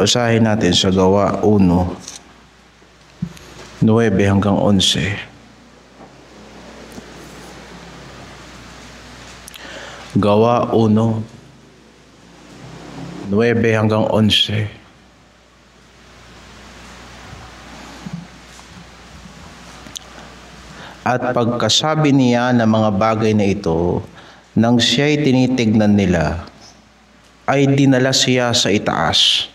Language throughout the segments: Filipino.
Basahin natin sa Gawa 1:9 hanggang 11. Gawa 1:9 hanggang 11. At pagkasabi niya ng mga bagay na ito, nang siya'y tinitignan nila, ay dinala siya sa itaas.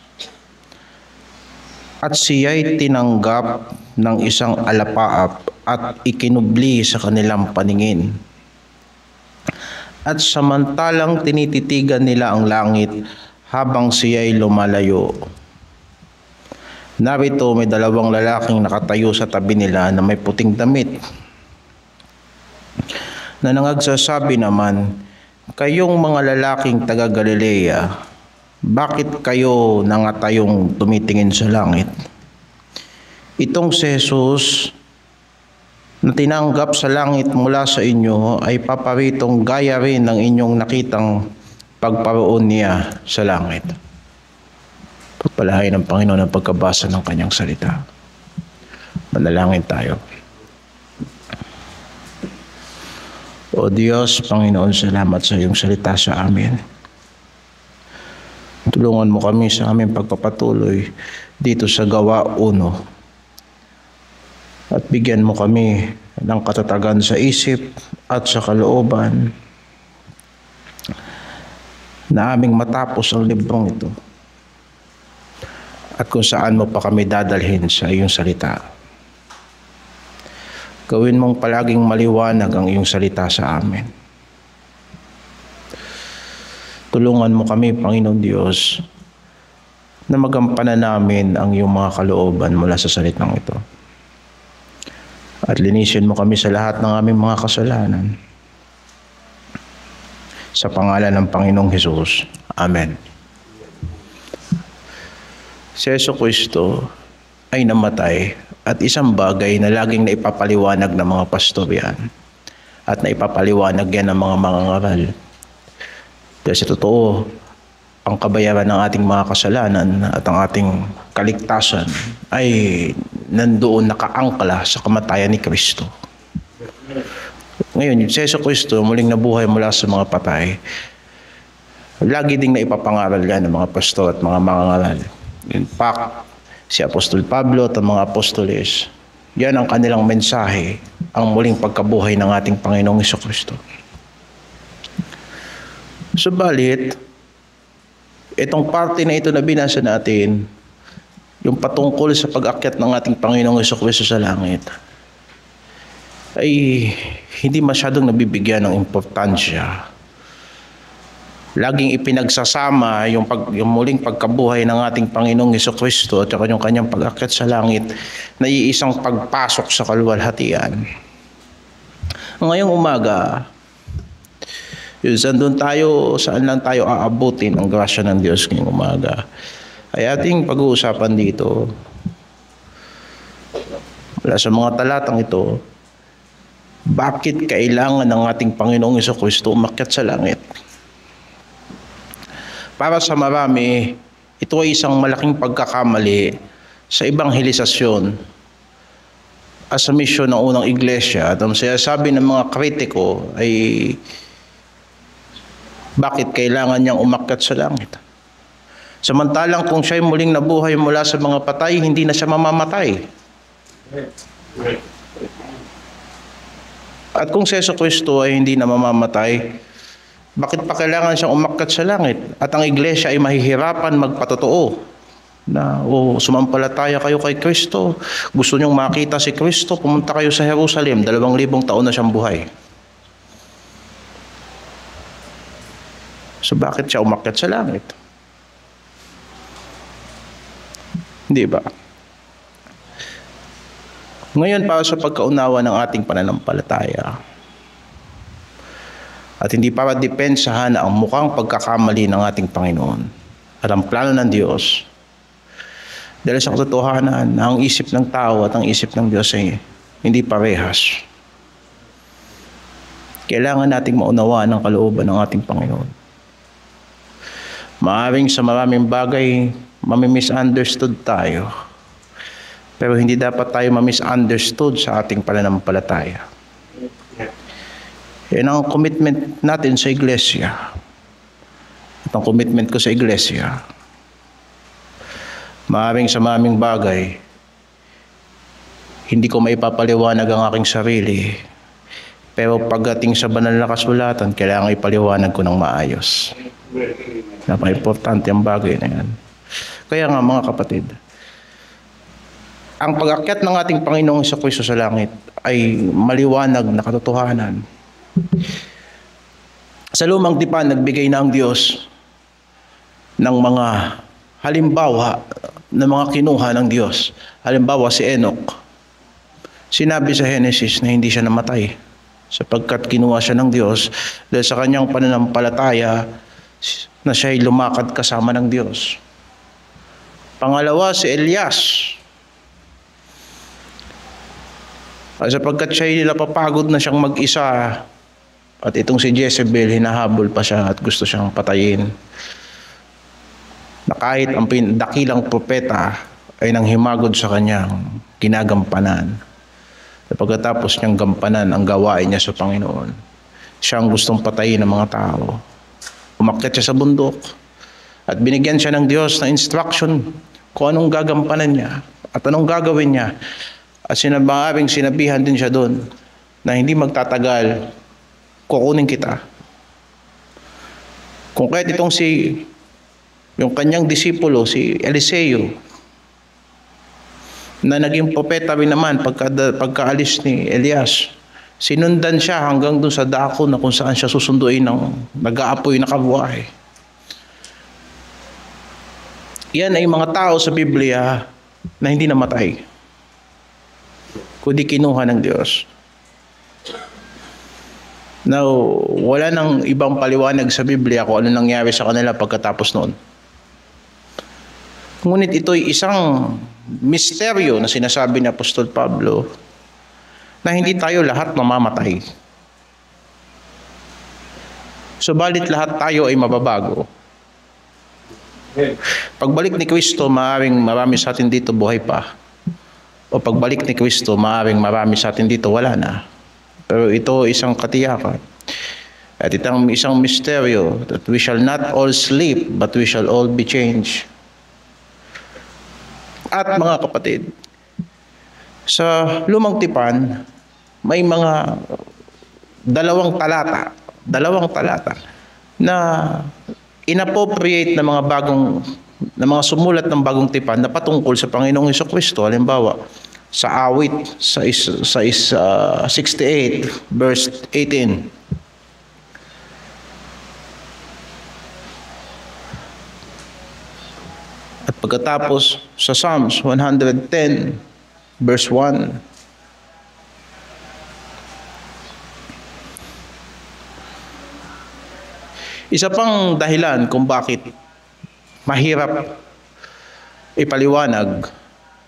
At siya'y tinanggap ng isang alapaap at ikinubli sa kanilang paningin. At samantalang tinititigan nila ang langit habang siya'y lumalayo, narito may dalawang lalaking nakatayo sa tabi nila na may puting damit, na nangagsasabi naman, "Kayong mga lalaking taga Galilea, bakit kayo nangatayong tumitingin sa langit? Itong si Jesus na tinanggap sa langit mula sa inyo ay paparitong gaya rin ng inyong nakitang pagparoon niya sa langit." Pagpalain ng Panginoon ang pagkabasa ng kanyang salita. Manalangin tayo. O Diyos, Panginoon, salamat sa iyong salita sa amin. Tulungan mo kami sa aming pagpapatuloy dito sa Gawa 1. At bigyan mo kami ng katatagan sa isip at sa kalooban na aming matapos ang librong ito. At kung saan mo pa kami dadalhin sa iyong salita. Gawin mong palaging maliwanag ang iyong salita sa amin. Tulungan mo kami, Panginoon Diyos, na magampanan namin ang iyong mga kalooban mula sa salitang ito. At linisin mo kami sa lahat ng aming mga kasalanan. Sa pangalan ng Panginoong Hesus. Amen. Si Jesucristo ay namatay at isang bagay na laging naipapaliwanag ng mga pastor yan at naipapaliwanag yan ng mga mangangaral. Dahil sa totoo, ang kabayaran ng ating mga kasalanan at ang ating kaligtasan ay nandoon nakaangkla sa kamatayan ni Kristo. Ngayon, si Jesucristo muling nabuhay mula sa mga patay. Lagi ding naipapangaral yan ng mga pastor at mga mangangaral. In fact, si Apostol Pablo at ang mga apostoles, yan ang kanilang mensahe, ang muling pagkabuhay ng ating Panginoong Jesucristo. Subalit, itong parte na ito na binasa natin, yung patungkol sa pag-akyat ng ating Panginoong Jesucristo sa langit, ay hindi masyadong nabibigyan ng importansya. Laging ipinagsasama yung muling pagkabuhay ng ating Panginoong Jesucristo at yung kanyang pag-akyat sa langit na iisang pagpasok sa kaluwalhatian. Ngayong umaga, saan lang tayo aabutin ang grasya ng Diyos ngayong umaga, ay ating pag-uusapan dito mula sa mga talatang ito, bakit kailangan ng ating Panginoong Jesucristo umakyat sa langit? Para sa marami, ito ay isang malaking pagkakamali sa ebanghelisasyon at sa misyon ng unang iglesia. At ang sinasabi ng mga kritiko ay bakit kailangan niyang umakyat sa langit? Samantalang kung siya'y muling nabuhay mula sa mga patay, hindi na siya mamamatay. At kung si Jesucristo ay hindi na mamamatay, bakit pa kailangan siyang umakyat sa langit? At ang iglesia ay mahihirapan magpatotoo na sumampalataya kayo kay Kristo. Gusto niyong makita si Kristo, pumunta kayo sa Jerusalem. 2,000 taon na siyang buhay. So bakit siya umakyat sa langit? Hindi ba? Ngayon, para sa pagkaunawa ng ating pananampalataya, at hindi para depensahan ang mukhang pagkakamali ng ating Panginoon at ang plano ng Diyos. Dahil sa katotohanan, ang isip ng tao at ang isip ng Diyos ay hindi parehas. Kailangan nating maunawaan ang kalooban ng ating Panginoon. Maaaring sa maraming bagay, mami-misunderstood tayo. Pero hindi dapat tayo ma-misunderstood sa ating pananampalataya. Yan ang commitment natin sa iglesia. At ang commitment ko sa iglesia, maaaring sa maraming bagay, hindi ko maipapaliwanag ang aking sarili. Pero pagdating sa banal na kasulatan, kailangan ipaliwanag ko ng maayos. Napaka-importante ang bagay na yan. Kaya nga mga kapatid, ang pag-akyat ng ating Panginoong Jesucristo sa langit ay maliwanag na katotohanan. Sa lumang tipan, nagbigay na ang Diyos ng mga halimbawa ng mga kinuha ng Diyos. Halimbawa si Enoch. Sinabi sa Genesis na hindi siya namatay sapagkat kinuha siya ng Diyos dahil sa kanyang pananampalataya na siya'y lumakad kasama ng Diyos. Pangalawa, si Elias. Sapagkat siya'y napapagod na siyang mag-isa at itong si Jezebel, hinahabol pa siya at gusto siyang patayin. Na kahit ang dakilang propeta ay nanghimagod sa kanyang ginagampanan. Pagkatapos niyang gampanan ang gawain niya sa Panginoon, siya ang gustong patayin ng mga tao. Umakyat siya sa bundok at binigyan siya ng Diyos na instruction kung anong gagampanan niya at anong gagawin niya. At sinabihan din siya doon na hindi magtatagal, kukunin kita. Kung kahit itong yung kanyang disipulo, si Eliseo, na naging propeta rin naman pagkaalis ni Elias, sinundan siya hanggang doon sa dako na kung saan siya susunduin ng nag-aapoy na kabuhay. Yan ay mga tao sa Biblia na hindi namatay, kundi kinuha ng Diyos. Now, wala nang ibang paliwanag sa Biblia kung ano nangyari sa kanila pagkatapos noon. Ngunit ito'y isang misteryo na sinasabi ni Apostol Pablo na hindi tayo lahat mamamatay. Subalit lahat tayo ay mababago. Pagbalik ni Kristo, maaaring marami sa atin dito buhay pa. O pagbalik ni Kristo, maaaring marami sa atin dito wala na. Pero ito isang katiyakan. At itong isang misteryo that we shall not all sleep, but we shall all be changed. At mga kapatid, sa lumang tipan, may mga dalawang talata na inappropriate na mga sumulat ng bagong tipan na patungkol sa Panginoong Jesucristo. Halimbawa, sa awit sa 68 verse 18. At pagkatapos sa Psalms 110 verse 1. Isa pang dahilan kung bakit mahirap ipaliwanag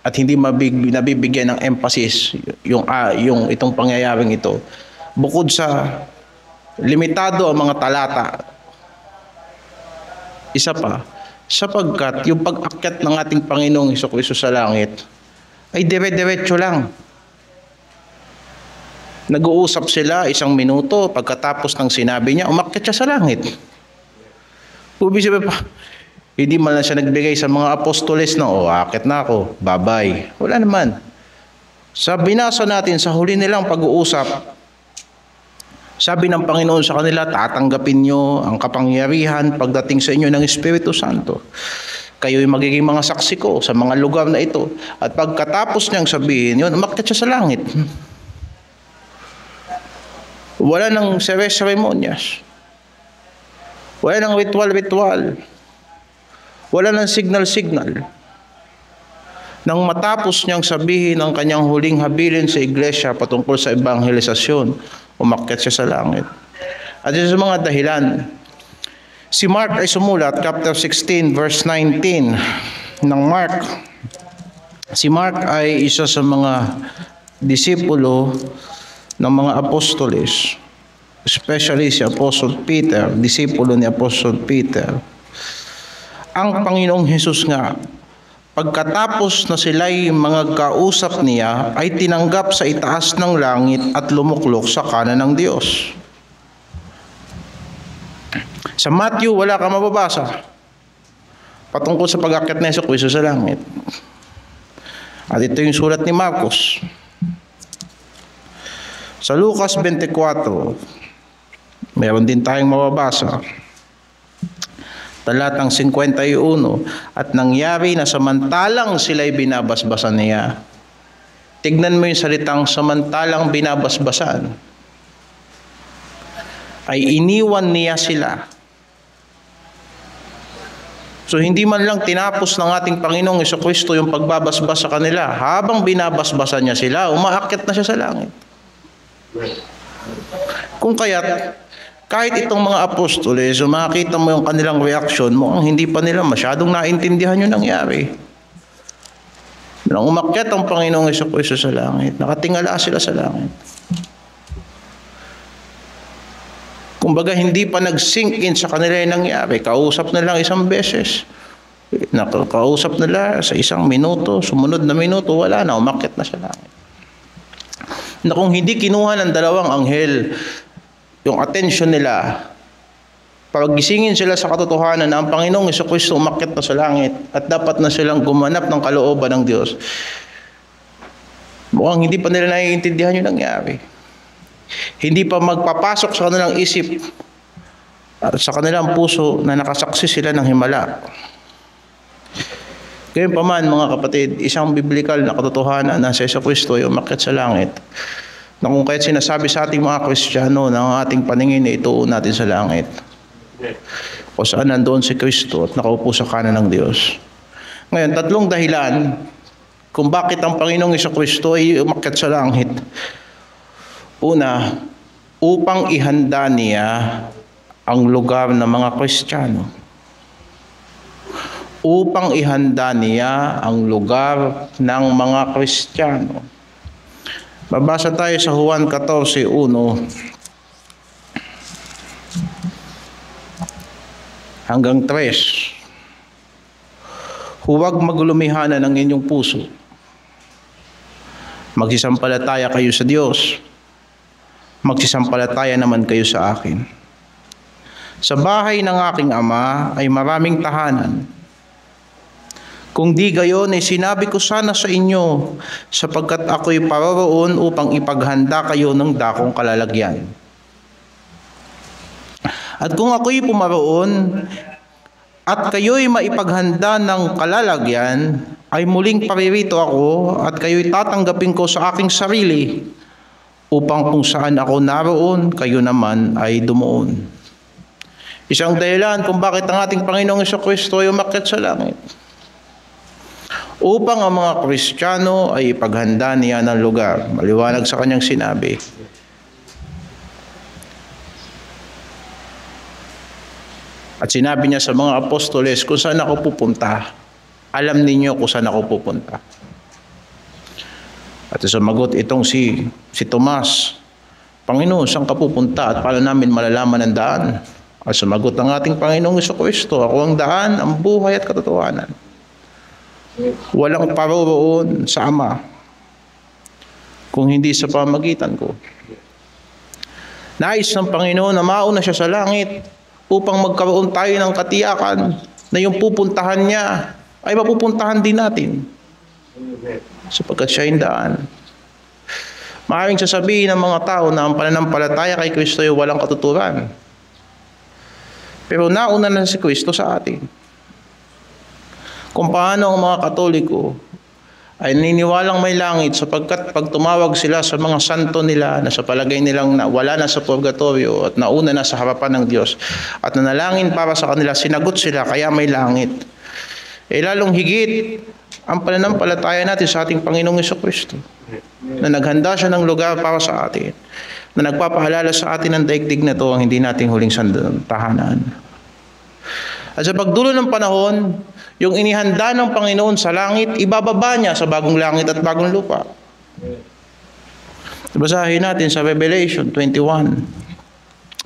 at hindi nabibigyan ng emphasis yung itong pangyayaring ito, bukod sa limitado ang mga talata, isa pa, sapagkat yung pag-akyat ng ating Panginoong Jesucristo sa langit ay dire-diretso lang. Nag-uusap sila 1 minuto, pagkatapos ng sinabi niya, umakyat siya sa langit. Ibig sabihin pa, hindi man lang siya nagbigay sa mga apostoles na, akyat na ako, bye-bye. Wala naman. Sa binasa natin, sa huli nilang pag-uusap, sabi ng Panginoon sa kanila, tatanggapin nyo ang kapangyarihan pagdating sa inyo ng Espiritu Santo. Kayo'y magiging mga saksi ko sa mga lugar na ito. At pagkatapos niyang sabihin yun, umakyat siya sa langit. Wala nang seremonyas. Wala nang ritual. Wala nang signal. Nang matapos niyang sabihin ang kanyang huling habilin sa iglesia patungkol sa evangelisasyon, umakyat siya sa langit. At isa sa mga dahilan, si Mark ay sumulat, chapter 16, verse 19 ng Mark. Si Mark ay isa sa mga disipulo ng mga apostoles, especially si Apostle Peter, disipulo ni Apostle Peter. Ang Panginoong Hesus nga Pagkatapos na sila'y mga kausap niya, ay tinanggap sa itaas ng langit at lumuklok sa kanan ng Diyos. Sa Matthew, wala ka mababasa patungkol sa pag-akyat ni Jesucristo sa langit. At ito yung sulat ni Marcos. Sa Lucas 24, meron din tayong mababasa. Talatang 51, at nangyari na samantalang sila'y binabasbasan niya. Tignan mo yung salitang samantalang binabasbasan. Ay iniwan niya sila. So hindi man lang tinapos ng ating Panginoong Jesucristo yung pagbabasbas sa kanila. Habang binabasbasan niya sila, umaakyat na siya sa langit. Kung kaya't, kahit itong mga apostoles, makikita mo yung kanilang reaksyon, mukhang hindi pa nila masyadong naintindihan yung nangyari. Nang umakyat ang Panginoong Jesucristo sa langit, nakatingala sila sa langit. Kumbaga, hindi pa nag-sink in sa kanila yung nangyari. Kausap na lang isang beses. Kausap nila sa isang minuto, sumunod na minuto, wala na, umakyat na sa langit. Na kung hindi kinuha ng dalawang anghel yung attention nila, paggisingin sila sa katotohanan na ang Panginoong Jesucristo umakyat na sa langit at dapat na silang gumanap ng kalooban ng Diyos, mukhang hindi pa nila naiintindihan yung nangyari. Hindi pa magpapasok sa kanilang isip at sa kanilang puso na nakasaksi sila ng himala. Ngayon pa man, mga kapatid, isang biblikal na katotohanan na si Jesucristo ay umakyat sa langit, na kung kahit sinasabi sa ating mga Kristiyano na ang ating paningin ay ituon natin sa langit, o saan nandoon si Kristo at nakaupo sa kanan ng Diyos. Ngayon, tatlong dahilan kung bakit ang Panginoong Jesucristo ay umakyat sa langit. Una, upang ihanda niya ang lugar ng mga Kristiyano. Upang ihanda niya ang lugar ng mga Kristiyano. Babasa tayo sa Juan 14:1. Hanggang 3. Huwag maglumihanan ang inyong puso. Magsisampalataya kayo sa Diyos. Magsisampalataya naman kayo sa akin. Sa bahay ng aking Ama ay maraming tahanan. Kung di gayon ay sinabi ko sana sa inyo, sapagkat ako'y paroroon upang ipaghanda kayo ng dakong kalalagyan. At kung ako'y pumaroon at kayo'y maipaghanda ng kalalagyan, ay muling paririto ako at kayo'y tatanggapin ko sa aking sarili, upang kung saan ako naroon, kayo naman ay dumuon. Isang dahilan kung bakit ang ating Panginoong Jesucristo ay umakyat sa langit, upang ang mga Kristiyano ay ipaghanda niya ng lugar. Maliwanag sa kanyang sinabi. At sinabi niya sa mga apostoles, kung saan ako pupunta, alam ninyo kung saan ako pupunta. At sumagot itong si Tomas, Panginoon, saan ka pupunta at paano namin malalaman ang daan? At sumagot ang ating Panginoong Jesucristo, ako ang daan, ang buhay at katotohanan. Walang paroroon sa Ama kung hindi sa pamagitan ko. Nais ng Panginoon na mauna siya sa langit upang magkaroon tayo ng katiyakan na yung pupuntahan niya ay mapupuntahan din natin, sapagkat siya yung daan. Maaaring sasabihin ng mga tao na ang pananampalataya kay Kristo ay walang katuturan. Pero nauna na si Kristo sa atin. Kung paano ang mga Katoliko ay niniwalang may langit, sapagkat pag tumawag sila sa mga santo nila na sa palagay nilang wala na sa purgatorio at nauna na sa harapan ng Diyos at nanalangin para sa kanila, sinagot sila kaya may langit. Lalong higit ang pananampalataya natin sa ating Panginoong Jesucristo, na naghanda siya ng lugar para sa atin, na nagpapaalala sa atin ng daigdig na ito ang hindi nating huling tahanan. At sa pagdulo ng panahon, yung inihanda ng Panginoon sa langit, ibababa niya sa bagong langit at bagong lupa. Basahin natin sa Revelation 21,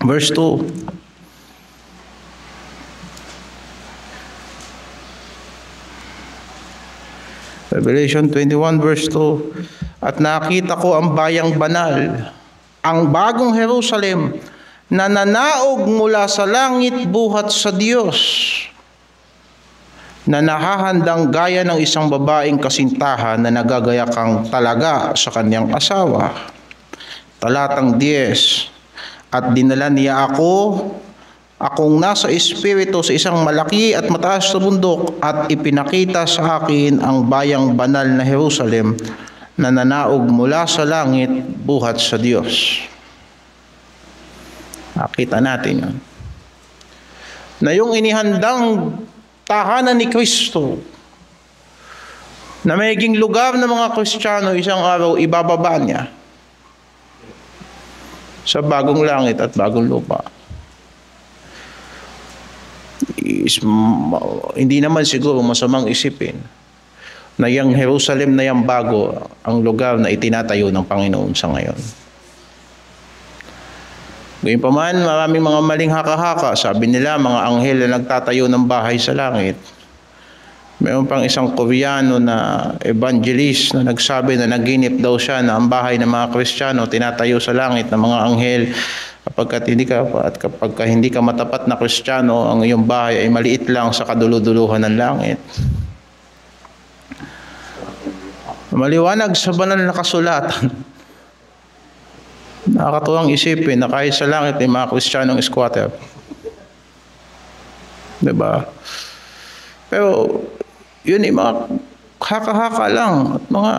verse 2. Revelation 21 verse 2, at nakita ko ang bayang banal, ang bagong Jerusalem, na nanaog mula sa langit buhat sa Diyos, na nahahandang gaya ng isang babaeng kasintahan na nagagayakang talaga sa kanyang asawa. Talatang 10, at dinala niya akong nasa espiritu sa isang malaki at mataas na bundok, at ipinakita sa akin ang bayang banal na Jerusalem na nanaog mula sa langit buhat sa Diyos. Nakita natin yun. Na yung inihandang tahanan ni Kristo, na magiging lugar ng mga Kristiyano, isang araw ibababa niya sa bagong langit at bagong lupa. Hindi naman siguro masamang isipin na yung Jerusalem na yung bago ang lugar na itinatayo ng Panginoon sa ngayon. Gayunpaman, maraming mga maling haka-haka. Sabi nila, mga anghel na nagtatayo ng bahay sa langit. Mayroon pang isang Koreano na evangelist na nagsabi na naginip daw siya na ang bahay ng mga Kristiyano tinatayo sa langit ng mga anghel. Kapag hindi ka matapat na Kristiyano, ang iyong bahay ay maliit lang sa kaduluduluhan ng langit. Maliwanag sa banal na kasulatan. Nakakatuwang isipin na kahit sa langit ay mga Kristiyanong squatter. Diba? Pero yun ay mga haka-haka lang at mga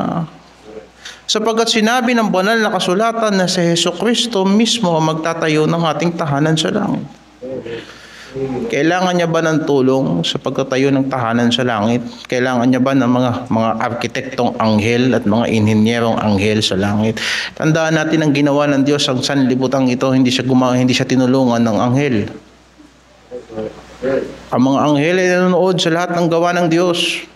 sapagkat sinabi ng banal na kasulatan na si Jesucristo mismo ang magtatayo ng ating tahanan sa langit. Kailangan niya ba ng tulong sa pagtatayo ng tahanan sa langit? Kailangan niya ba ng mga arkitektong anghel at mga inhinyerong anghel sa langit? Tandaan natin ang ginawa ng Diyos sa sanlibutan ito, hindi siya tinulungan ng anghel. Ang mga anghel ay nanonood sa lahat ng gawa ng Diyos.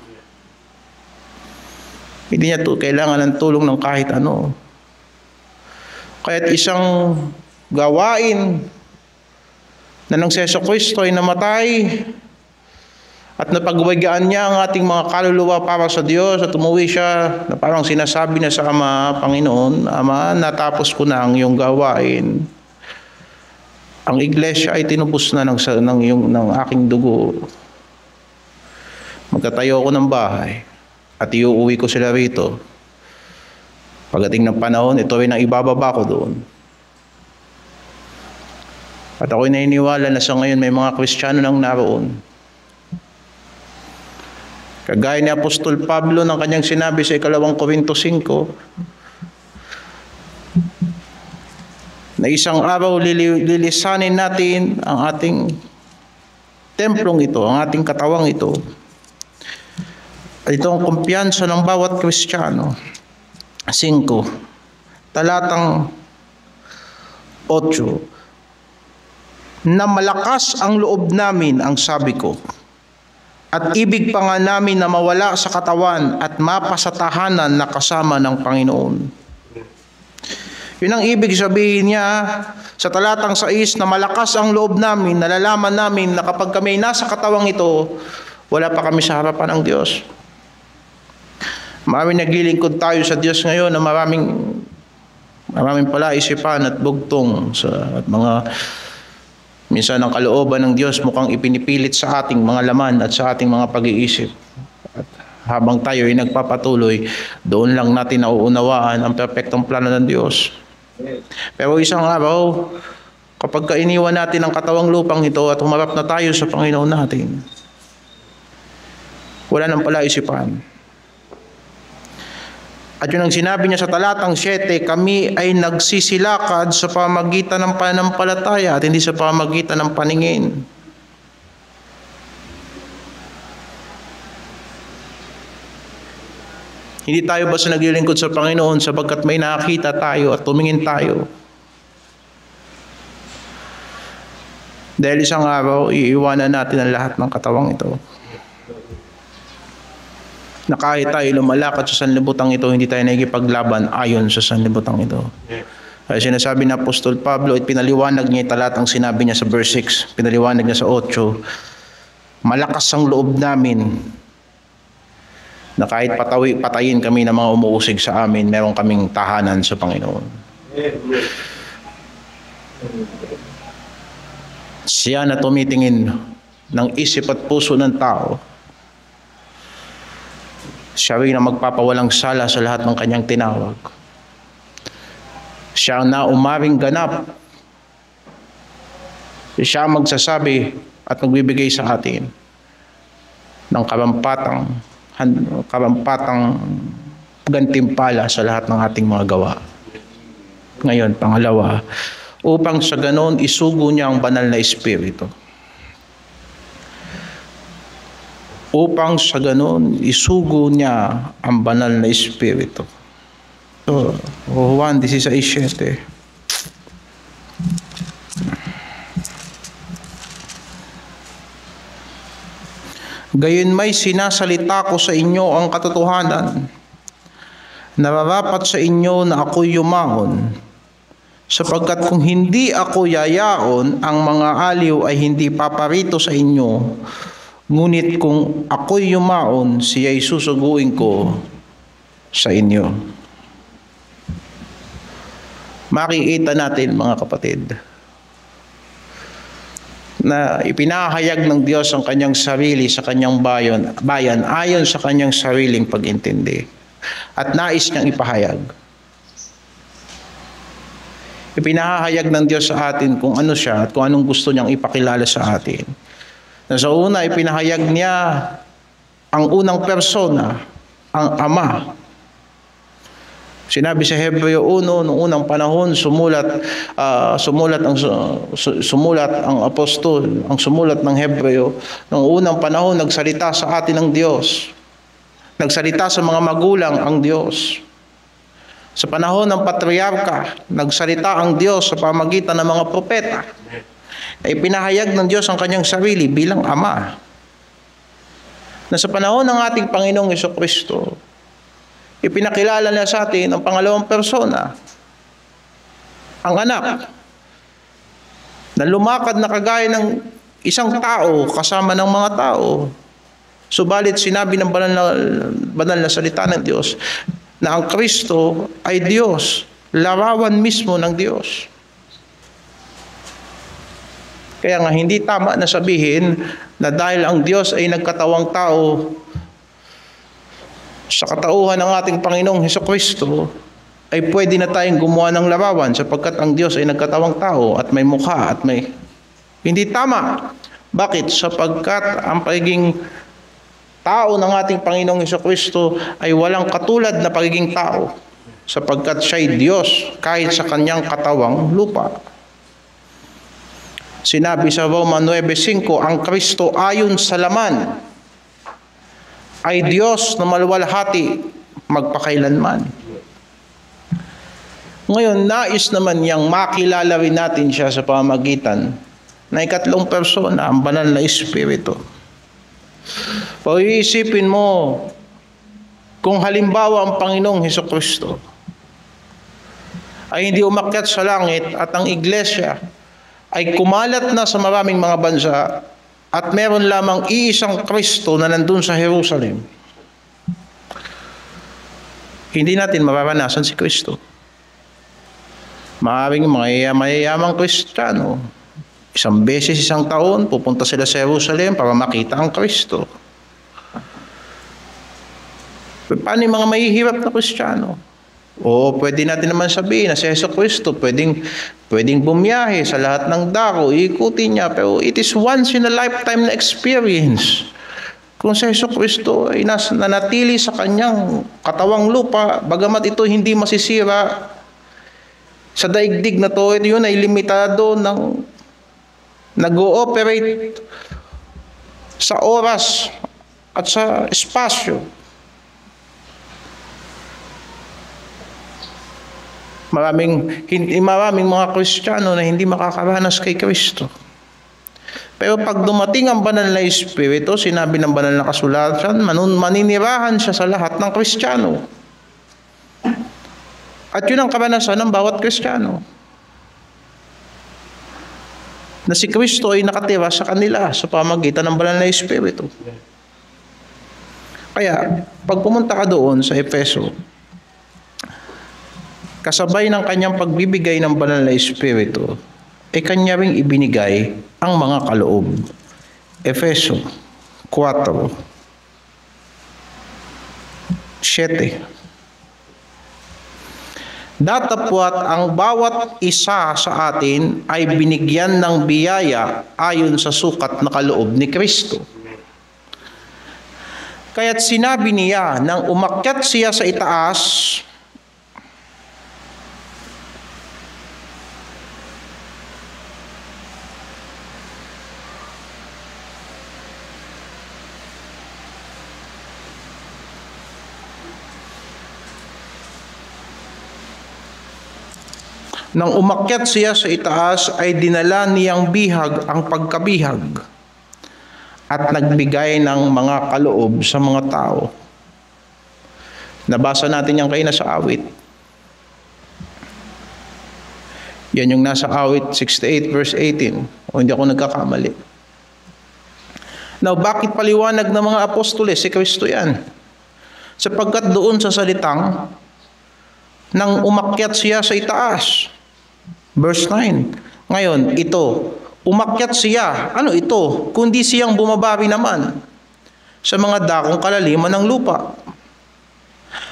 Hindi niya kailangan ng tulong ng kahit ano. Kaya't isang gawain na nang si Jesucristo ay namatay at napagwagaan niya ang ating mga kaluluwa para sa Diyos at umuwi siya na parang sinasabi na sa Ama, Panginoon, Ama, natapos ko na ang iyong gawain. Ang iglesia ay tinubos na ng aking dugo. Magtatayo ako ng bahay at iuuwi ko sila rito. Pagdating ng panahon, ito ay nang ibababa ko doon. At ako'y naniniwala na sa ngayon may mga Kristiyano nang naroon. Kagaya ni Apostol Pablo ng kanyang sinabi sa 2 Korinto 5, na isang araw lilisanin natin ang ating templong ito, ang ating katawang ito. At ito ang kumpiyansa ng bawat Kristiyano. 5, talatang 8, na malakas ang loob namin, ang sabi ko, at ibig pa nga namin na mawala sa katawan at mapa sa tahanan na kasama ng Panginoon. Yun ang ibig sabihin niya sa talatang 6, na malakas ang loob namin, nalalaman namin na kapag kami nasa katawang ito, wala pa kami sa harapan ng Diyos. Maraming naglilingkod tayo sa Diyos ngayon na maraming pala isipan at bugtong at mga minsan ang kalooban ng Diyos mukhang ipinipilit sa ating mga laman at sa ating mga pag-iisip. At habang tayo ay nagpapatuloy, doon lang natin nauunawaan ang perpektong plano ng Diyos. Pero isang araw, kapag kainiwan natin ang katawang lupang ito at humarap na tayo sa Panginoon natin, wala nang palaisipan. At yun ang sinabi niya sa talatang 7, kami ay nagsisilakad sa pamagitan ng pananampalataya at hindi sa pamagitan ng paningin. Hindi tayo basta naglilingkod sa Panginoon sapagkat may nakakita tayo at tumingin tayo. Dahil isang araw, iiwanan natin ang lahat ng katawang ito. Na kahit tayo lumalakad sa sanlibutan ito, hindi tayo nagipaglaban ayon sa sanlibutan ito. Ay sinasabi ni Apostol Pablo at pinaliwanag niya talatang sinabi niya sa verse 6, pinaliwanag niya sa 8, malakas ang loob namin na kahit patayin kami ng mga umuusig sa amin, meron kaming tahanan sa Panginoon. Siya na tumitingin ng isip at puso ng tao. Siya rin ang magpapawalang sala sa lahat ng kanyang tinawag. Siya na umaring ganap. Siya ang magsasabi at magbibigay sa atin ng karampatang gantimpala sa lahat ng ating mga gawa. Ngayon, pangalawa, upang sa ganon isugo niya ang banal na Espiritu. Upang sa ganon isugo niya ang banal na Espiritu. So, Juan 16:7. Gayon may sinasalita ko sa inyo ang katotohanan. Nararapat sa inyo na ako'y yumaon, sapagkat kung hindi ako yayaon, ang mga aliw ay hindi paparito sa inyo. Ngunit kung ako'y yumaon, siya'y susuguin ko sa inyo. Makikita natin, mga kapatid, na ipinahayag ng Diyos ang kanyang sarili sa kanyang bayan ayon sa kanyang sariling pag-intindi. At nais niyang ipahayag. Ipinahayag ng Diyos sa atin kung ano siya at kung anong gusto niyang ipakilala sa atin. Na sa una, ipinahayag niya ang unang persona, ang Ama. Sinabi sa Hebreo 1, noong unang panahon, sumulat ang apostol, ang sumulat ng Hebreo. Noong unang panahon, nagsalita sa atin ng Diyos. Nagsalita sa mga magulang ang Diyos. Sa panahon ng patriarka, nagsalita ang Diyos sa pamagitan ng mga propeta. Ay pinahayag ng Diyos ang kanyang sarili bilang Ama. Na sa panahon ng ating Panginoong Jesucristo, ipinakilala niya sa atin ang pangalawang persona, ang Anak, na lumakad na kagaya ng isang tao kasama ng mga tao. Subalit sinabi ng banal na salita ng Diyos na ang Kristo ay Diyos, larawan mismo ng Diyos. Kaya nga hindi tama na sabihin na dahil ang Diyos ay nagkatawang tao sa katauhan ng ating Panginoong Hesukristo, ay pwede na tayong gumawa ng larawan sapagkat ang Diyos ay nagkatawang tao at may mukha at may... Hindi tama. Bakit? Sapagkat ang pagiging tao ng ating Panginoong Hesukristo ay walang katulad na pagiging tao sapagkat siya'y Diyos kahit sa kanyang katawang lupa. Sinabi sa Roma 9:5, ang Kristo ayon sa laman ay Diyos na maluwalhati magpakailanman. Ngayon, nais naman niyang makilala rin natin siya sa pamamagitan na ikatlong persona, ang banal na Espiritu. Pag-iisipin mo, kung halimbawa ang Panginoong Hesukristo ay hindi umakyat sa langit at ang iglesia ay kumalat na sa maraming mga bansa at meron lamang iisang Kristo na nandun sa Jerusalem, hindi natin mararanasan si Kristo. Maaaring mayayamang Kristiyano, isang beses isang taon, pupunta sila sa Jerusalem para makita ang Kristo. Paano yung mga mahihirap na Kristiyano? O pwede natin naman sabihin na si Jesucristo pwedeng bumiyahe sa lahat ng dako, ikutin niya, pero it is once in a lifetime na experience. Kung si Jesucristo ay nanatili sa kanyang katawang lupa, bagamat ito hindi masisira sa daigdig na to, yun ay limitado ng nag-ooperate sa oras at sa espasyo. Maraming mga Kristiyano na hindi makakaranas kay Kristo. Pero pag dumating ang banal na Espiritu, sinabi ng banal na kasulatan, maninirahan siya sa lahat ng Kristiyano. At yun ang karanasan ng bawat Kristiyano. Na si Kristo ay nakatira sa kanila sa pamamagitan ng banal na Espiritu. Kaya, Pag pumunta ka doon sa Efeso, kasabay ng kanyang pagbibigay ng banal na Espiritu, ay kanya ring ibinigay ang mga kaloob. Efeso 4:7. Datapwat ang bawat isa sa atin ay binigyan ng biyaya ayon sa sukat na kaloob ni Kristo. Kaya't sinabi niya, nang umakyat siya sa itaas, ay dinala niyang bihag ang pagkabihag at nagbigay ng mga kaloob sa mga tao. Nabasa natin yan kayo sa awit. Yan yung nasa awit 68 verse 18. O hindi ako nagkakamali. Now, bakit paliwanag ng mga apostoles si Kristo yan? Sapagkat doon sa salitang nang umakyat siya sa itaas. Verse 9. Ngayon, ito, umakyat siya. Ano ito? Kundi siyang bumabari naman sa mga dakong kalaliman ng lupa.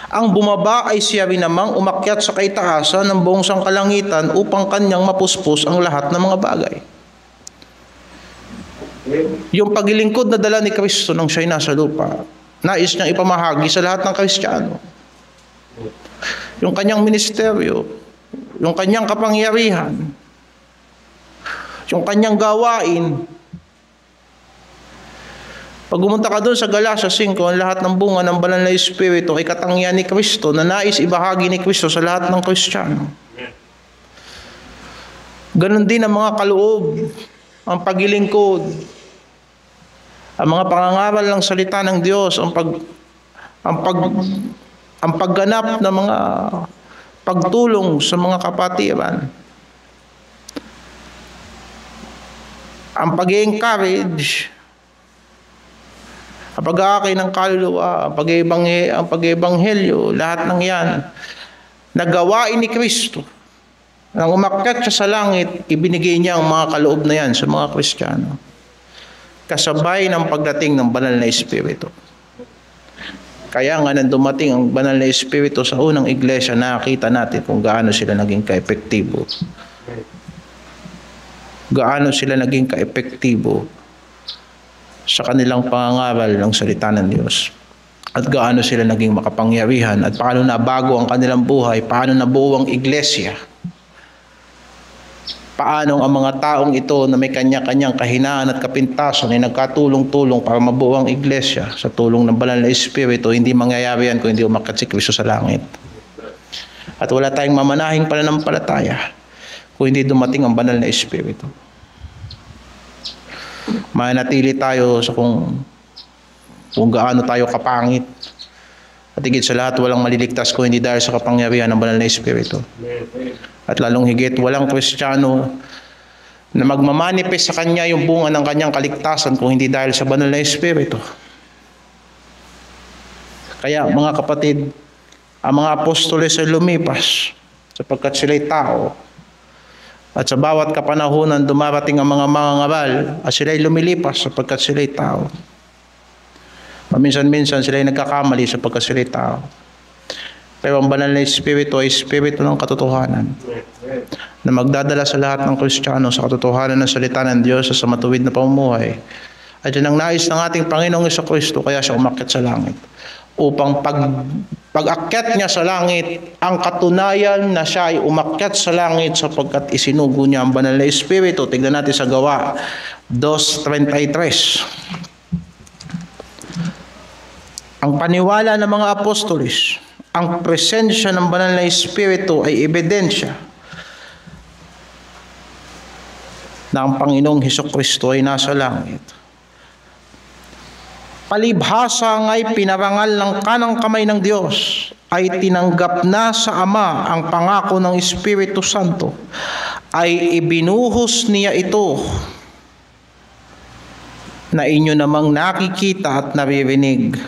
Ang bumaba ay siya rin namang umakyat sa kaitaasan ng buong sangkalangitan upang kanyang mapuspos ang lahat ng mga bagay. Yung paglilingkod na dala ni Kristo nang siya'y nasa lupa, nais niyang ipamahagi sa lahat ng Kristiyano. Yung kanyang ministeryo, yung kanyang kapangyarihan, yung kanyang gawain. Pag pumunta ka doon sa Galatia 5, ang lahat ng bunga ng banal na Espiritu ay katangian ni Kristo na nais ibahagi ni Kristo sa lahat ng Kristiyano. Ganon din ang mga kaloob, ang paglilingkod, ang mga pangangaral ng salita ng Diyos, ang pagganap ng mga pagtulong sa mga kapatiran, ang pag-encourage, ang pag-aakay ng kaluluwa, ang pag-ebanghelyo, lahat ng yan, nagawain ni Kristo. Nang umakyat siya sa langit, ibinigay niya ang mga kaloob na yan sa mga Kristiyano. Kasabay ng pagdating ng banal na Espiritu. Kaya nga nang dumating ang banal na Espiritu sa unang iglesia, nakita natin kung gaano sila naging kaepektibo. Gaano sila naging kaepektibo sa kanilang pangangaral ng salita ng Diyos. At gaano sila naging makapangyarihan at paano nabago ang kanilang buhay, paano nabuo ang iglesia. Paano ang mga taong ito na may kanya-kanyang kahinaan at kapintasan ay nagkatulong-tulong para mabuo ang iglesia sa tulong ng banal na Espiritu. Hindi mangyayari yan kung hindi umakyat si Kristo sa langit. At wala tayong mamanahing pananampalataya kung hindi dumating ang banal na Espiritu. Manatili tayo sa kung gaano tayo kapangit. At higit sa lahat, walang maliligtas kung hindi dahil sa kapangyarihan ng banal na Espiritu. At lalong higit, walang Kristiyano na magmamanifest sa kanya yung bunga ng kanyang kaligtasan kung hindi dahil sa banal na Espiritu. Kaya mga kapatid, ang mga apostoles ay lumipas sapagkat sila'y tao. At sa bawat kapanahunan dumarating ang mga mangangaral at sila'y lumilipas sapagkat sila'y tao. Paminsan-minsan sila'y nagkakamali sapagkat sila'y tao. Pero ang banal na Espiritu ay Espiritu ng katotohanan na magdadala sa lahat ng Kristiyano sa katotohanan ng salita ng Diyos sa matuwid na pamumuhay. At yan ang nais ng ating Panginoong Jesucristo, kaya siya umakyat sa langit. Upang pag-akyat niya sa langit, ang katunayan na siya ay umakyat sa langit sapagkat isinugo niya ang banal na Espiritu. Tignan natin sa Gawa 2:33. Ang paniwala ng mga apostoles, ang presensya ng banal na Espiritu ay ebidensya na ang Panginoong Hesukristo ay nasa langit. Palibhasa nga'y pinarangal ng kanang kamay ng Diyos, ay tinanggap na sa Ama ang pangako ng Espiritu Santo, ay ibinuhos niya ito na inyo namang nakikita at naririnig.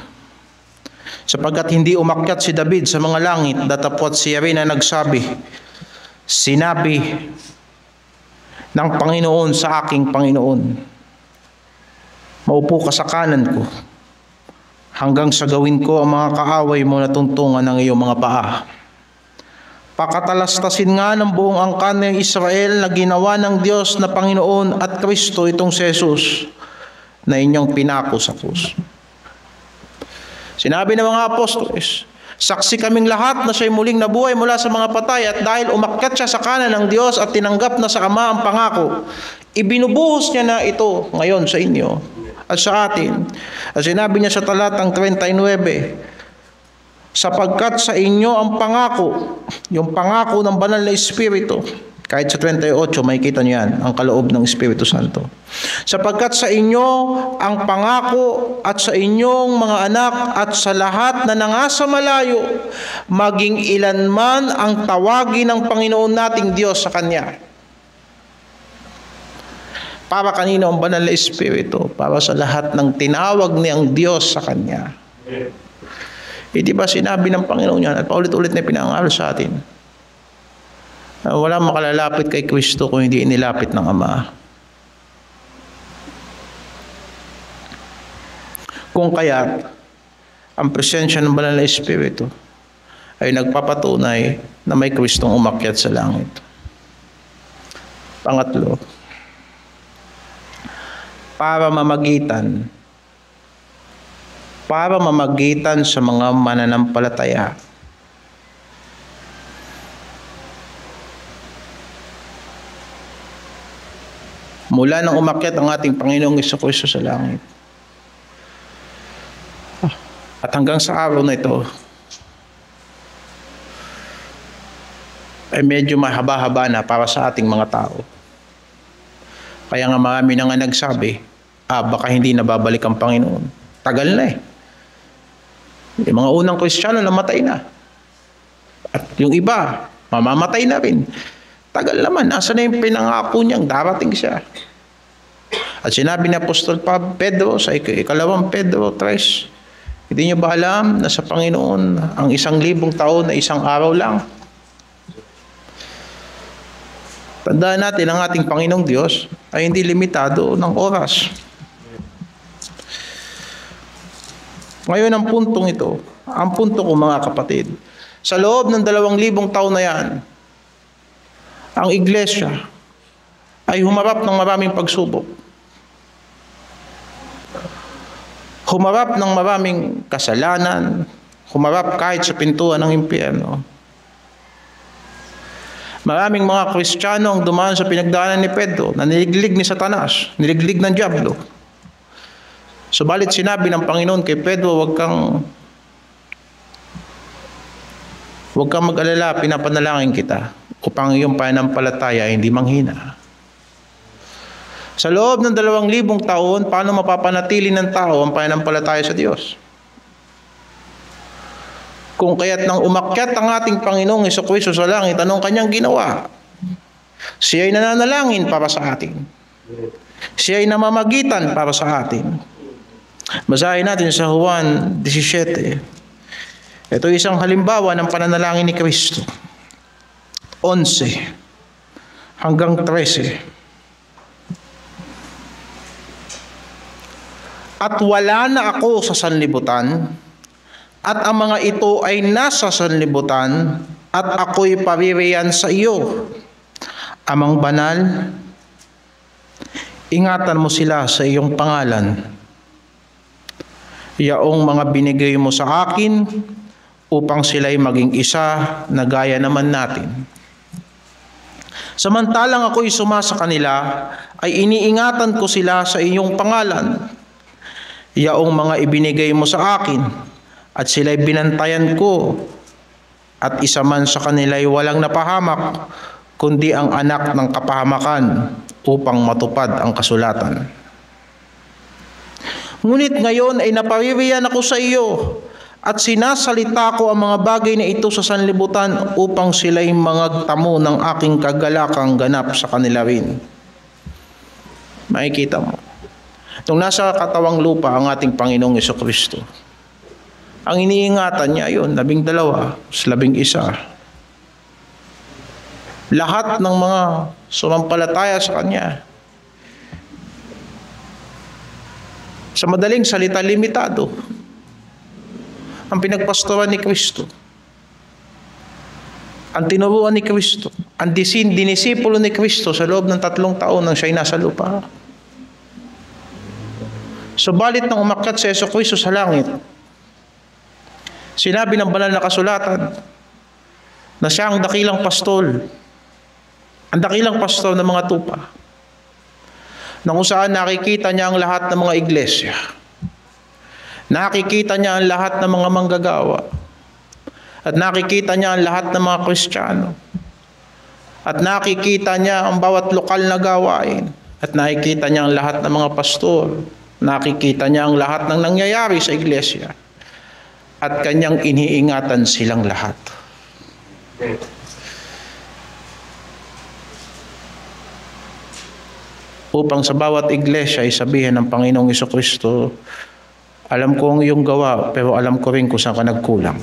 Sapagkat hindi umakyat si David sa mga langit, datapwat siya rin na nagsabi, sinabi ng Panginoon sa aking Panginoon, maupo ka sa kanan ko, hanggang sa gawin ko ang mga kaaway mo na tuntungan ng iyong mga paa. Pakatalastasin nga ng buong angkan ng Israel na ginawa ng Diyos na Panginoon at Kristo itong si Jesus na inyong pinako sa krus. Sinabi ng mga apostoles, saksi kaming lahat na siya'y muling nabuhay mula sa mga patay at dahil umakyat siya sa kanan ng Diyos at tinanggap na sa Ama ang pangako, ibinubuhos niya na ito ngayon sa inyo at sa atin. At sinabi niya sa talatang 39, sapagkat sa inyo ang pangako, yung pangako ng banal na Espiritu. Kahit sa 28, makikita niyo yan, ang kaloob ng Espiritu Santo. Sapagkat sa inyo ang pangako at sa inyong mga anak at sa lahat na nangasa malayo, maging ilanman ang tawagin ng Panginoon nating Diyos sa Kanya. Para kanino ang banal na Espiritu? Para sa lahat ng tinawag niyang Diyos sa Kanya. Di ba sinabi ng Panginoon yan at paulit-ulit na pinangaral sa atin? Walang makalalapit kay Kristo kung hindi inilapit ng Ama. Kung kaya, ang presensya ng banal na Espiritu ay nagpapatunay na may Kristong umakyat sa langit. Pangatlo, para mamagitan sa mga mananampalataya. Mula nang umakyat ang ating Panginoong Jesucristo sa langit. At hanggang sa araw na ito, ay medyo mahaba-haba na para sa ating mga tao. Kaya nga marami na nga nagsabi, baka hindi na babalik ang Panginoon. Tagal na eh. Yung mga unang Kristiyano namatay na. At yung iba, mamamatay na rin. Tagal naman, nasa na yung pinangako niyang darating siya. At sinabi ni Apostol Pedro sa ikalawang Pedro 3, hindi niyo ba alam na sa Panginoon ang 1,000 taon na isang araw lang? Tandaan natin ang ating Panginoong Diyos ay hindi limitado ng oras. Ngayon ang puntong ito, ang punto ko mga kapatid, sa loob ng 2,000 taon na yan, ang iglesia ay humarap ng maraming pagsubok. Humarap ng maraming kasalanan, humarap kahit sa pintuan ng impyerno. Maraming mga Kristiyano ang dumaan sa pinagdaanan ni Pedro na niliglig ni Satanas, niliglig ng Diablo. Subalit sinabi ng Panginoon kay Pedro, huwag kang mag-alala, pinapanalangin kita upang iyong pananampalataya hindi manghina. Sa loob ng 2,000 taon, paano mapapanatili ng tao ang pananampalataya sa Diyos? Kung kaya't nang umakyat ang ating Panginoong Jesucristo sa langit, anong kanyang ginawa? Siya ay nananalangin para sa atin. Siya ay namamagitan para sa atin. Basahin natin sa Juan 17. Ito isang halimbawa ng pananalangin ni Kristo. 11 hanggang 13. At wala na ako sa sanlibutan, at ang mga ito ay nasa sanlibutan, at ako'y paririyan sa iyo. Amang banal, ingatan mo sila sa iyong pangalan. Yaong mga binigay mo sa akin, upang sila'y maging isa na gaya naman natin. Samantalang ako'y sumasa kanila, ay iniingatan ko sila sa iyong pangalan. Yaong mga ibinigay mo sa akin, at sila'y binantayan ko, at isa man sa kanila'y walang napahamak, kundi ang anak ng kapahamakan, upang matupad ang kasulatan. Ngunit ngayon ay napaririyan ako sa iyo, at sinasalita ko ang mga bagay na ito sa sanlibutan upang sila'y mangagtamo ng aking kagalakang ganap sa kanila rin. Makikita mo. Nung nasa katawang lupa ang ating Panginoong Jesucristo, Ang iniingatan niya yun, 12, 11. Lahat ng mga sumampalataya sa Kanya. Sa madaling salita, limitado ang pinagpastoran ni Kristo. Ang tinuruan ni Kristo. Ang dinisipulo ni Kristo sa loob ng 3 taon nang siya'y nasa lupa. Subalit nang umakyat si Jesucristo sa langit, sinabi ng banal na kasulatan na siya ang dakilang pastol. Ang dakilang pastol ng mga tupa. Na kung saan nakikita niya ang lahat ng mga iglesia. Nakikita niya ang lahat ng mga manggagawa. At nakikita niya ang lahat ng mga Kristiyano. At nakikita niya ang bawat lokal na gawain. At nakikita niya ang lahat ng mga pastor. Nakikita niya ang lahat ng nangyayari sa iglesia. At kanyang iniingatan silang lahat. Upang sa bawat iglesia ay sabihin ng Panginoong Jesucristo, alam ko ang iyong gawa, pero alam ko rin kung saan ka nagkulang.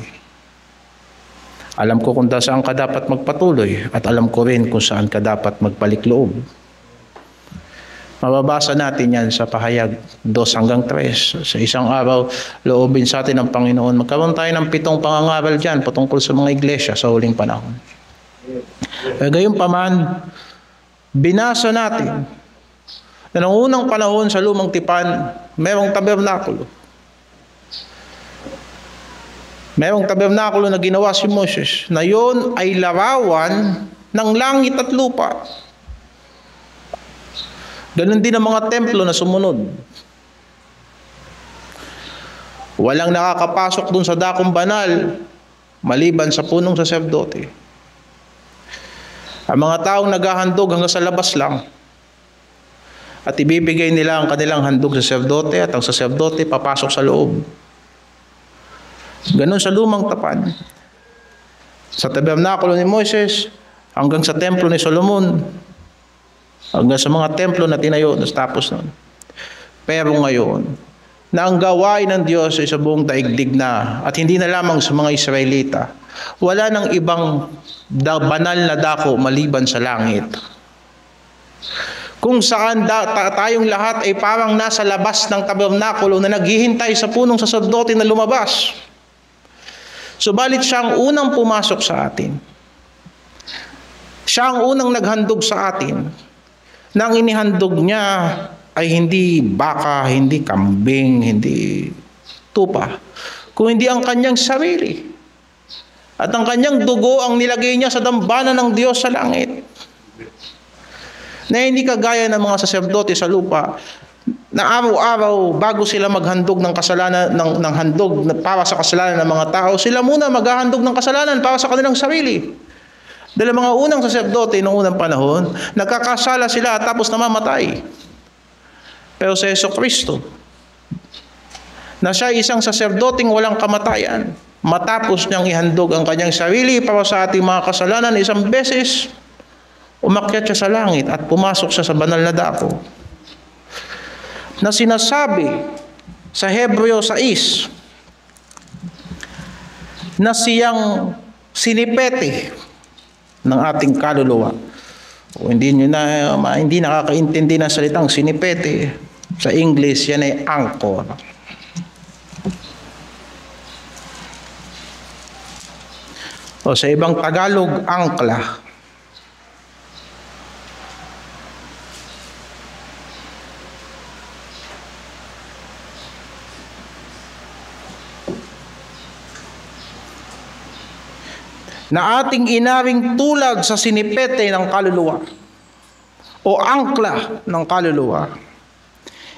Alam ko kung saan ka dapat magpatuloy, at alam ko rin kung saan ka dapat magbalik loob. Mababasa natin yan sa pahayag 2-3. Sa isang araw, loobin sa atin ng Panginoon. Magkaroon tayo ng 7 pangangaral dyan patungkol sa mga iglesia sa huling panahon. Gayunpaman, binasa natin na noong unang panahon sa lumang tipan, mayroong tabernakulo. Mayroong tabernakulo na ginawa si Moses, na yon ay larawan ng langit at lupa. Ganon din ang mga templo na sumunod. Walang nakakapasok dun sa dakong banal, maliban sa punong saserdote. Ang mga taong naghahandog hanggang sa labas lang. At ibibigay nila ang kanilang handog sa saserdote, at ang saserdote papasok sa loob. Ganon sa lumang tapan. Sa tabernakulo ni Moises, hanggang sa templo ni Solomon, hanggang sa mga templo na tinayo tapos nun. Pero ngayon, na ang gawain ng Diyos ay sa buong daigdig na, at hindi na lamang sa mga Israelita, wala nang ibang banal na dako maliban sa langit. Kung saan tayong lahat ay parang nasa labas ng tabernakulo na naghihintay sa punong saserdote na lumabas. Subalit siya ang unang pumasok sa atin. Siya ang unang naghandog sa atin. Nang inihandog niya ay hindi baka, hindi kambing, hindi tupa, kung hindi ang kanyang sarili. At ang kanyang dugo ang nilagay niya sa dambana ng Diyos sa langit. Na hindi kagaya ng mga saserdote sa lupa, na araw-araw bago sila maghandog ng kasalanan, ng handog para sa kasalanan ng mga tao, sila muna maghahandog ng kasalanan para sa kanilang sarili. Dahil mga unang saserdote noong unang panahon, nagkakasala sila at tapos namamatay. Pero sa Jesucristo, na siya isang saserdoting walang kamatayan, matapos niyang ihandog ang kanyang sarili para sa ating mga kasalanan isang beses, umakyat siya sa langit at pumasok siya sa banal na dako. Na sinasabi sa Hebreo 6 na siyang sinipete ng ating kaluluwa. O hindi nakakaintindi ng salitang sinipete. Sa English, yan ay anchor. O sa ibang Tagalog, angkla. Na ating inaring tulag sa sinipete ng kaluluwa o angkla ng kaluluwa.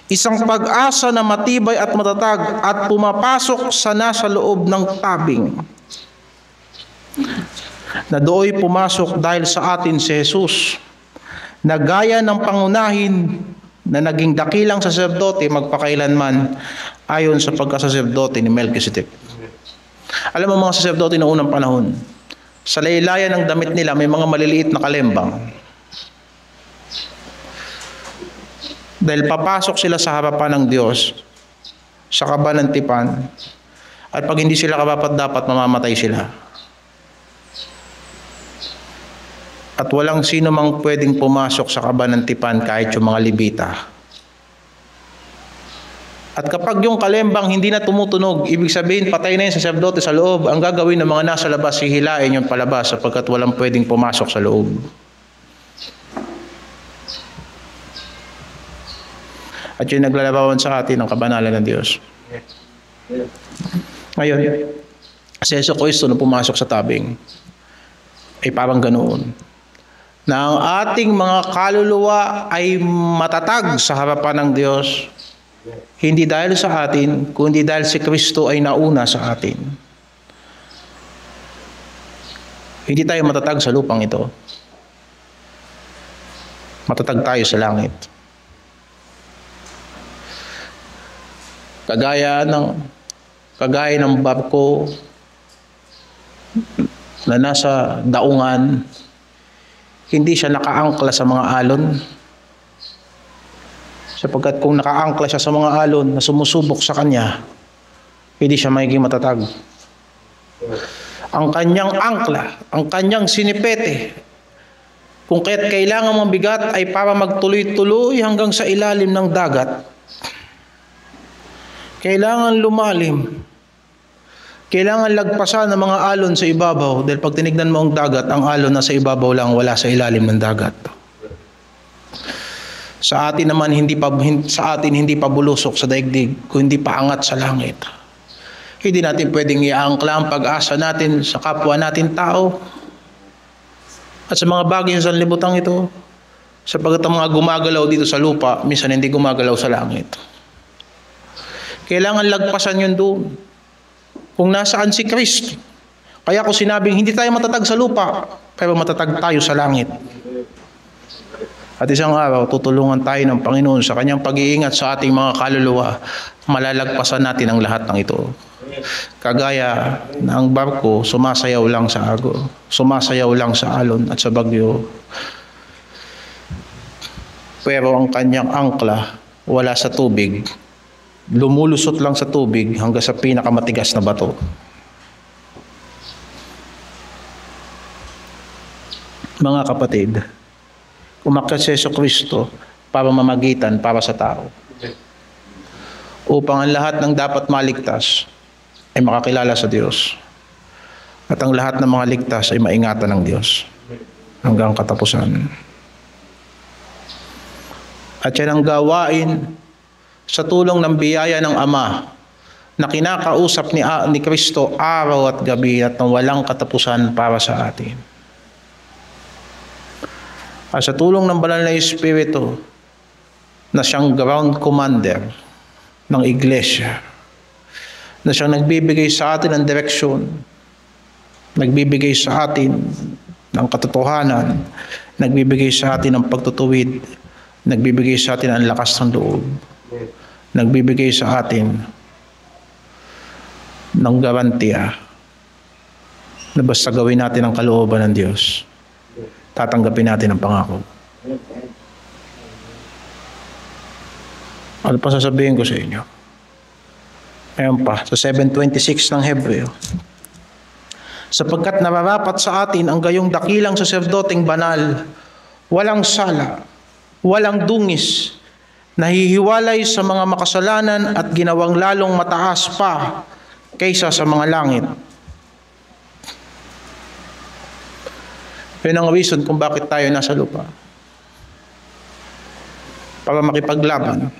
Isang pag-asa na matibay at matatag at pumapasok sa nasa loob ng tabing. Na dooy pumasok dahil sa atin si Jesus, na gaya ng pangunahin na naging dakilang saserdote magpakailanman ayon sa pagkasaserdote ni Melchizedek. Alam mo mga saserdote noong unang panahon, sa laylayan ng damit nila may mga maliliit na kalembang. Dahil papasok sila sa harapan ng Diyos sa kabanantipan At pag hindi sila karapat-dapat, mamamatay sila. At walang sino mang pwedeng pumasok sa kabanantipan kahit yung mga Levita. At kapag yung kalembang hindi na tumutunog, ibig sabihin patay na yung saserdote sa loob. Ang gagawin ng mga nasa labas, hihilain yung palabas sapagkat walang pwedeng pumasok sa loob. At yung naglalabawan sa atin ang kabanalan ng Diyos. Ngayon, si Jesucristo na pumasok sa tabing, ay parang ganoon. Na ang ating mga kaluluwa ay matatag sa harapan ng Diyos, hindi dahil sa atin, kundi dahil si Kristo ay nauna sa atin. Hindi tayo matatag sa lupang ito. Matatag tayo sa langit. Kagaya ng barko na nasa daungan, hindi siya nakaangkla sa mga alon. Sapagkat kung nakaangkla siya sa mga alon na sumusubok sa kanya, hindi siya magiging matatag. Ang kanyang angkla, ang kanyang sinipete, kung kaya't kailangan mong bigat ay para magtuloy-tuloy hanggang sa ilalim ng dagat. Kailangan lumalim. Kailangan lagpasan ng mga alon sa ibabaw dahil pag tinignan mo ang dagat, ang alon na sa ibabaw lang, wala sa ilalim ng dagat. Sa atin naman hindi pa bulusok sa daigdig, kundi paangat sa langit. Hindi natin pwedeng iangkla ang pag-asa natin sa kapwa natin tao at sa mga bagay sa sanlibutan ito, sapagkat ang mga gumagalaw dito sa lupa, minsan hindi gumagalaw sa langit. Kailangan lagpasan yun doon. Kung nasaan si Kristo. Kaya ko sinabing, hindi tayo matatag sa lupa, pero matatag tayo sa langit. At isang araw, tutulungan tayo ng Panginoon sa kanyang pag-iingat sa ating mga kaluluwa. Malalagpasan natin ang lahat ng ito. Kagaya na ang barko, sumasayaw lang sa sumasayaw lang sa alon at sa bagyo. Pero ang kanyang angkla, wala sa tubig. Lumulusot lang sa tubig hanggang sa pinakamatigas na bato. Mga kapatid, umakyat si Jesucristo para mamagitan para sa tao. Upang ang lahat ng dapat maligtas ay makakilala sa Diyos. At ang lahat ng mga ligtas ay maingatan ng Diyos hanggang katapusan. At yan ang gawain sa tulong ng biyaya ng Ama na kinakausap ni Kristo araw at gabi at nang walang katapusan para sa atin. At sa tulong ng Banal na Espiritu na siyang ground commander ng Iglesia, na siyang nagbibigay sa atin ng direksyon, nagbibigay sa atin ng katotohanan, nagbibigay sa atin ng pagtutuwid, nagbibigay sa atin ng lakas ng loob, nagbibigay sa atin ng garantiya na basta gawin natin ang kalooban ng Diyos, tatanggapin natin ang pangako. Ano pa sasabihin ko sa inyo? Ngayon pa, sa 7:26 ng Hebreo. Sapagkat nararapat sa atin ang gayong dakilang saserdoteng banal, walang sala, walang dungis, nahihiwalay sa mga makasalanan at ginawang lalong mataas pa kaysa sa mga langit. Yun ang reason kung bakit tayo nasa lupa. Para makipaglaban.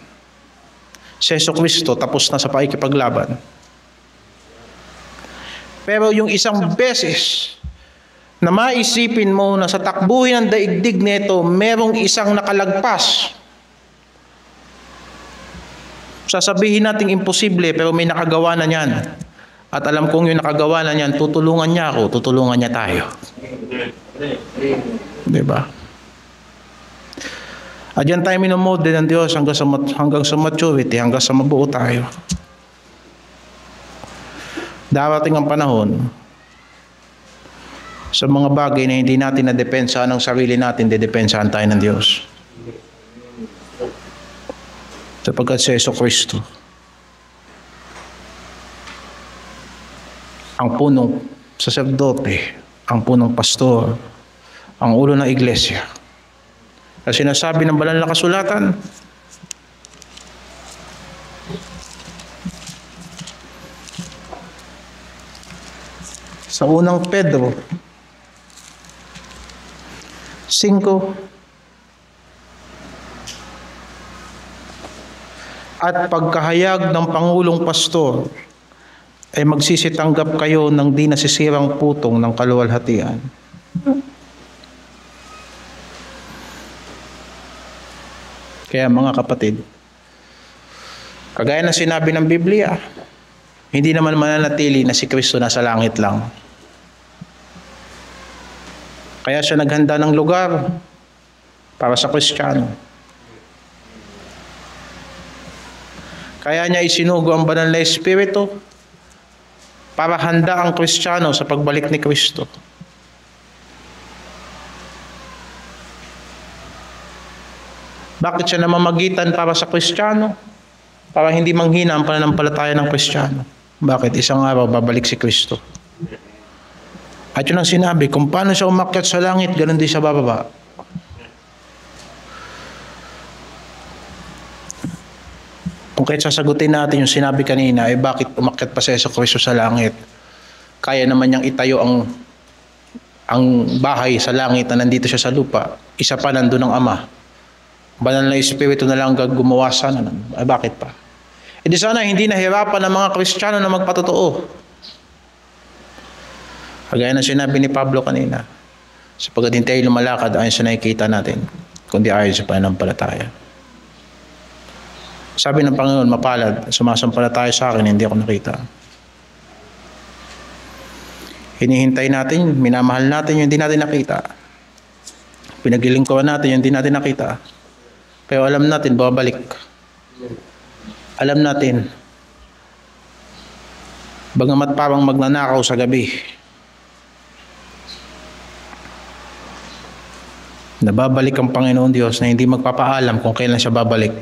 Si Jesucristo tapos na sa pakikipaglaban. Pero yung isang beses na maisipin mo na sa takbuhin ng daigdig nito, merong isang nakalagpas. Sasabihin nating imposible pero may nakagawa na niyan. At alam kong yung nakagawa na niyan, tutulungan niya ako, tutulungan niya tayo. Diba? At yan tayo minomode ng Diyos hanggang sa maturity, hanggang sa mabuo tayo. Darating ang panahon sa mga bagay na hindi natin nadepensahan ng sarili natin, didepensahan tayo ng Diyos. Sapagkat si Jesucristo ang punong saserdote, ang punong pastor, ang ulo ng iglesia. Kasi sinasabi ng banal na kasulatan, sa unang Pedro 5, at pagkahayag ng Pangulong Pastor ay magsisitanggap kayo ng di nasisirang putong ng kaluwalhatian. Kaya mga kapatid, kagaya ng sinabi ng Biblia, hindi naman mananatili na si Kristo nasa langit lang. Kaya siya naghanda ng lugar para sa Kristiyano. Kaya niya isinugo ang banal na Espiritu para handa ang Kristiyano sa pagbalik ni Kristo. Bakit siya namamagitan para sa Kristiyano? Para hindi manghina ang pananampalataya ng Kristiyano. Bakit? Isang araw babalik si Kristo. At yun ang sinabi, kung paano siya umakyat sa langit, ganun din siya bababa. Kung kahit sasagutin natin yung sinabi kanina, bakit umakyat pa si Kristo sa langit? Kaya naman niyang itayo ang bahay sa langit na nandito siya sa lupa. Isa pa nandun ng Ama. Banal na Espiritu na lang gumawa sana. Bakit pa? E di sana hindi nahirapan ng mga Kristiyano na magpatotoo. Kagaya na sinabi ni Pablo kanina, sapagkat hindi tayo lumalakad ayon sa nakikita natin, kundi ayon sa pananampalataya. Sabi ng Panginoon, mapalad, sumasampalataya sa akin, hindi ako nakita. Hinihintay natin, minamahal natin yung hindi natin nakita. Pinaglilingkuran natin yung hindi natin nakita. Pero alam natin, babalik. Alam natin, bagamat parang magnanakaw sa gabi, nababalik ang Panginoon Diyos na hindi magpapaalam kung kailan siya babalik.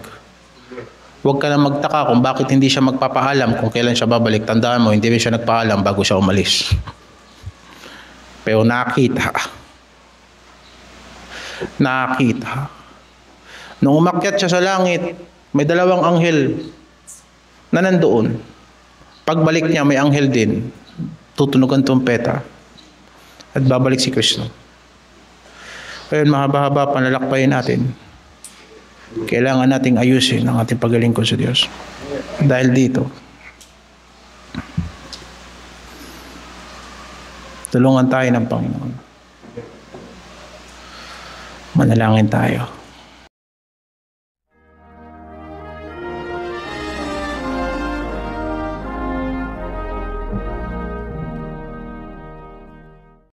Huwag ka na magtaka kung bakit hindi siya magpapaalam kung kailan siya babalik. Tandaan mo, hindi rin siya nagpaalam bago siya umalis. Pero nakita. Nung umakyat siya sa langit, may dalawang anghel na nandoon. Pagbalik niya, may anghel din. Tutunog ang trumpeta. At babalik si Kristo. Kaya mahaba-haba panlalakbayin natin. Kailangan nating ayusin ang ating paglilingkod sa Diyos. Dahil dito, tulungan tayo ng Panginoon. Manalangin tayo.